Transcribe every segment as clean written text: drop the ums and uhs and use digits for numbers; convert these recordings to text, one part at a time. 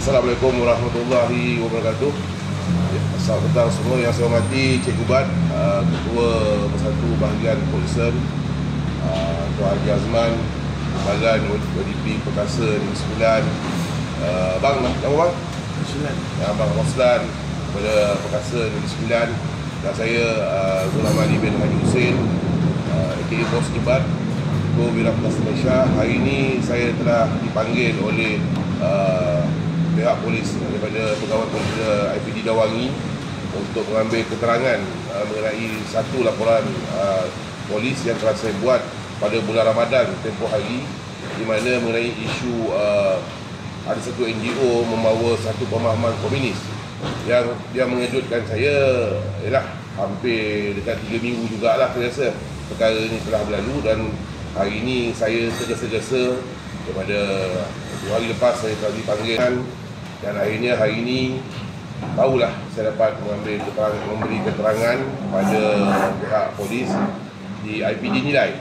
Assalamualaikum warahmatullahi wabarakatuh. Selamat petang semua yang saya hormati Cikgu Bat, Ketua Bersatu Bahagian Kepolisian, Tuan Haji Azman, Badan ODP Perkasa Negeri Sembilan, Bang, nama Bang? Abang Roslan kepada Perkasa Negeri Sembilan, dan saya Ghulam Ali bin Haji Hussein, aka Bos Jebat, Ketua Bidang Perkasa Malaysia. Hari ini saya telah dipanggil oleh pihak polis daripada Pegawai Polis IPD Dawangi untuk mengambil keterangan mengenai satu laporan polis yang telah saya buat pada bulan Ramadan tempoh hari, di mana mengenai isu ada satu NGO membawa satu pemahaman komunis yang mengejutkan saya. Ialah hampir dekat 3 minggu jugalah saya rasa perkara ini telah berlalu, dan hari ini saya tergesa-gesa daripada 2 hari lepas saya telah dipanggil, dan akhirnya hari ini barulah saya dapat memberi keterangan pada pihak polis di IPD Nilai.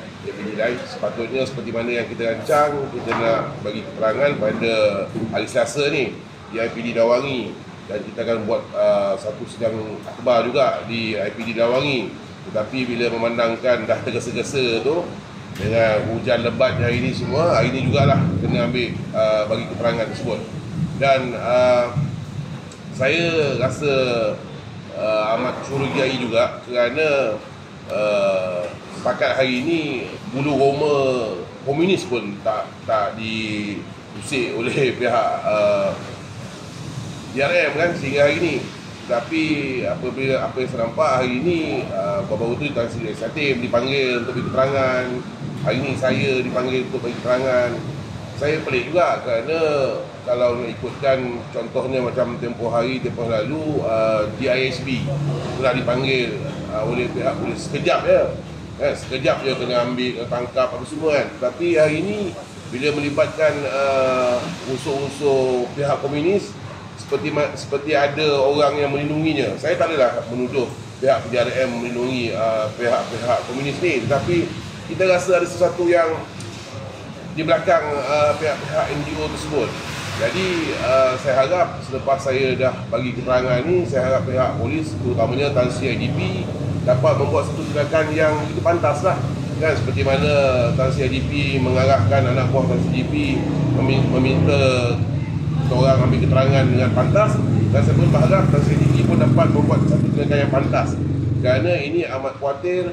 Sepatutnya seperti mana yang kita rancang, kita nak bagi keterangan pada hari Selasa ni di IPD Dawangi, dan kita akan buat satu sidang akhbar juga di IPD Dawangi. Tetapi bila memandangkan dah tergesa-gesa tu dengan hujan lebat hari ini semua, hari ini jugalah kena ambil bagi keterangan tersebut. Dan saya rasa amat curigai juga kerana setakat hari ini bulu roma komunis pun tak diusik oleh pihak DRM kan sehingga hari ini. Tapi apabila apa yang saya nampak hari ini, baru-baru tu Tan Sri Satim dipanggil untuk bagi keterangan. Hari ini saya dipanggil untuk bagi keterangan. Saya pelik juga kerana kalau nak ikutkan contohnya macam tempoh lalu DISB telah dipanggil oleh pihak polis sekejap je, sekejap je kena ambil, tangkap apa semua kan. Tapi hari ini bila melibatkan unsur-unsur pihak komunis, seperti ada orang yang melindunginya. Saya tak adalah menuduh pihak PDRM melindungi pihak-pihak komunis ni, tetapi kita rasa ada sesuatu yang di belakang pihak-pihak NGO tersebut. Jadi saya harap selepas saya dah bagi keterangan ni, saya harap pihak polis, terutamanya Tan Sri IDP, dapat membuat satu tindakan yang itu pantas lah kan, seperti mana Tan Sri IDP mengarahkan anak buah Tan Sri IDP meminta orang ambil keterangan dengan pantas, dan saya pun berharap Tan Sri IDP pun dapat membuat satu tindakan yang pantas, kerana ini amat khawatir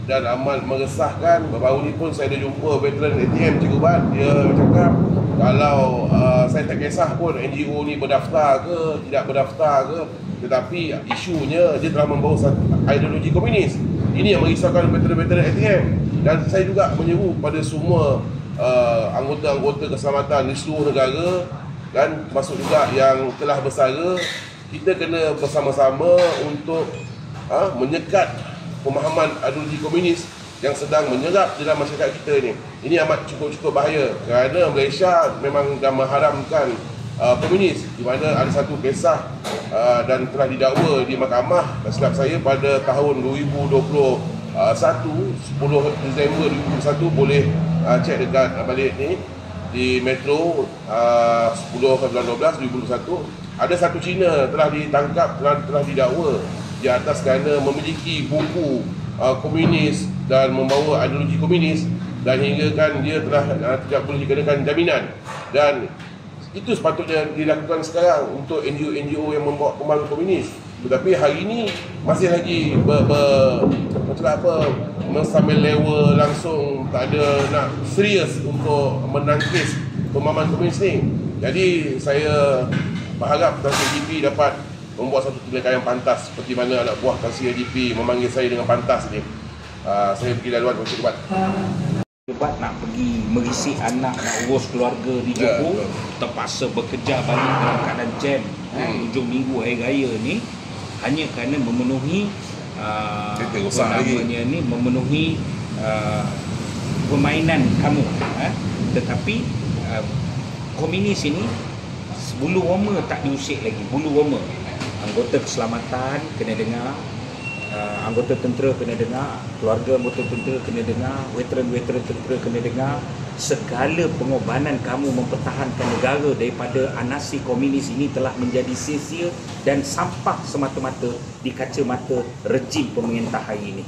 dan amat meresahkan. Baru ni pun saya ada jumpa veteran ATM Cikgu Bat, dia cakap kalau saya tak kisah pun NGO ni berdaftar ke tidak berdaftar ke, tetapi isunya dia telah membawa satu ideologi komunis. Ini yang merisaukan veteran-veteran ATM, dan saya juga menyeru pada semua anggota-anggota keselamatan di seluruh negara, dan termasuk juga yang telah bersara, kita kena bersama-sama untuk menyekat pemahaman ideologi komunis yang sedang menyerap dalam masyarakat kita ni. Ini amat cukup bahaya, kerana Malaysia memang dah mengharamkan komunis, di mana ada satu kisah dan telah didakwa di mahkamah, tak silap saya, pada tahun 2021, 10 Disember 2021, boleh cek dekat balik ni di Metro 10 Februari 2021, ada satu Cina telah ditangkap, telah didakwa di atas kerana memiliki buku komunis dan membawa ideologi komunis, dan hingga kan dia telah tidak boleh dikenakan jaminan. Dan itu sepatutnya dilakukan sekarang untuk NGO yang membawa pemahaman komunis. Tetapi hari ini masih lagi sambil lewa langsung, tak ada nak serius untuk menangkis pemahaman komunis ni. Jadi saya berharap Tan Sri IDP dapat membuat satu tindakan yang pantas, seperti mana anak buah Tan Sri IDP memanggil saya dengan pantas ni. Saya pergi laluan untuk Cepat. Cepat nak pergi merisik anak, nak urus keluarga di Johor, terpaksa bekerja balik dalam keadaan jam hujung minggu hari raya ni, hanya kerana memenuhi memenuhi permainan kamu. Tetapi komunis ini bulu roma tak diusik lagi. Bulu roma anggota keselamatan kena dengar, anggota tentera kena dengar, keluarga anggota tentera kena dengar, veteran-veteran tentera kena dengar. Segala pengorbanan kamu mempertahankan negara daripada anarki komunis ini telah menjadi sia-sia dan sampah semata-mata di kacamata rejim pemerintah hari ini.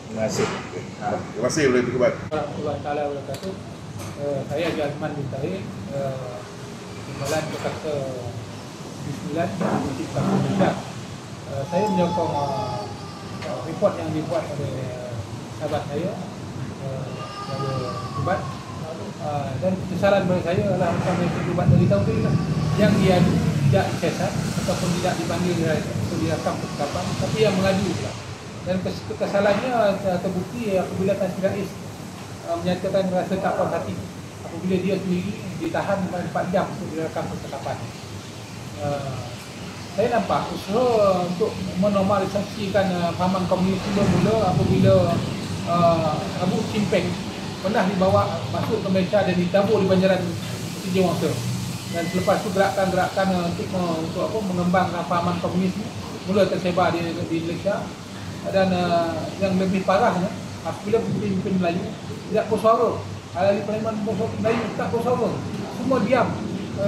Terima kasih. Terima kasih boleh Tuan. Warahmatullahi taala wabarakatuh. Saya Jazman bin Tahir, Timbalan Jakarta 9 Universiti Indonesia. Saya menyokong report yang dibuat oleh sahabat saya dari Tubat, dan kesalan bagi saya adalah macam yang Tubat dari tahun ini lah, yang dia tidak dicesat ataupun tidak dipanggil atau direkam ketetapan, tapi yang mengadu pula. Dan kesalannya terbukti apabila Tan Sri Rais menyatakan rasa tak puas hati apabila dia sendiri ditahan 4 jam untuk direkam ketetapan. Saya nampak usaha untuk menormalisasikan fahaman komunis mula apabila Abu Chimpeng pernah dibawa masuk ke Malaysia dan ditabur di Banjaran Sijil Wangsa. Dan selepas itu gerakan-gerakan untuk mengembangkan fahaman komunis mula tersebar di Malaysia. Dan yang lebih parahnya, apabila pemimpin Melayu tidak bersuara, ahli parlimen Melayu tak bersuara, semua diam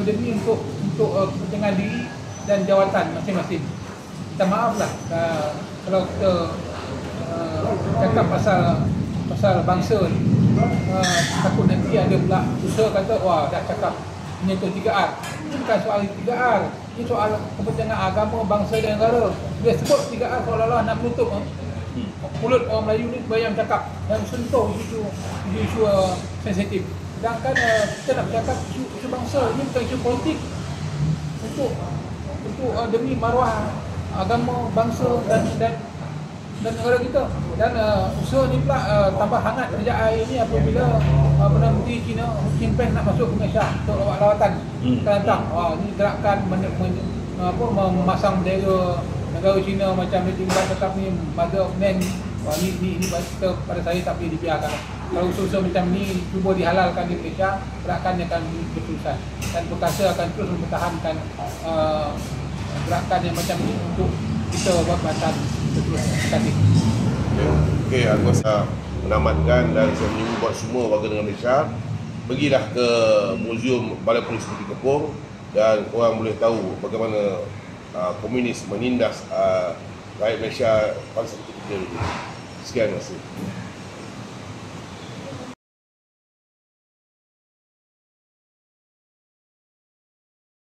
demi untuk kepentingan diri dan jawatan masing-masing. Minta maaflah kalau kita cakap pasal bangsa ni, takut nanti ada pula usaha kata wah dah cakap menyentuh 3R. Ini bukan soal 3R, ini soal kepentingan agama, bangsa dan negara. Dia sebut 3R seolah-olah nak menutup mulut orang Melayu ni supaya cakap dan sentuh isu sensitif. Sedangkan kita nak bercakap isu bangsa, ini bukan isu politik. Untuk demi maruah agama, bangsa dan negara kita. Dan usaha ni pula tambah hangat kerjaan ini apabila Perdana Menteri China Hu Jintao nak masuk ke Malaysia untuk lawatan akan datang. Ini gerakan memasang bendera negara China macam dia tinggal tetap ni mother of man. Ini kita pada saya tak boleh dibiarkan. Kalau usaha macam ni cuba dihalalkan di Malaysia, gerakan akan berterusan dan perkasa akan terus mempertahankan gerakan yang macam ni untuk kita buat bahasan terus. Terima kasih. Okey, aku rasa menamatkan dan saya menyuruh buat semua warga negara Malaysia pergilah ke Muzium Balai Polis Bukit Kepong dan orang boleh tahu bagaimana komunis menindas rakyat Malaysia pada satu ketika dulu. Sekian, terima kasih.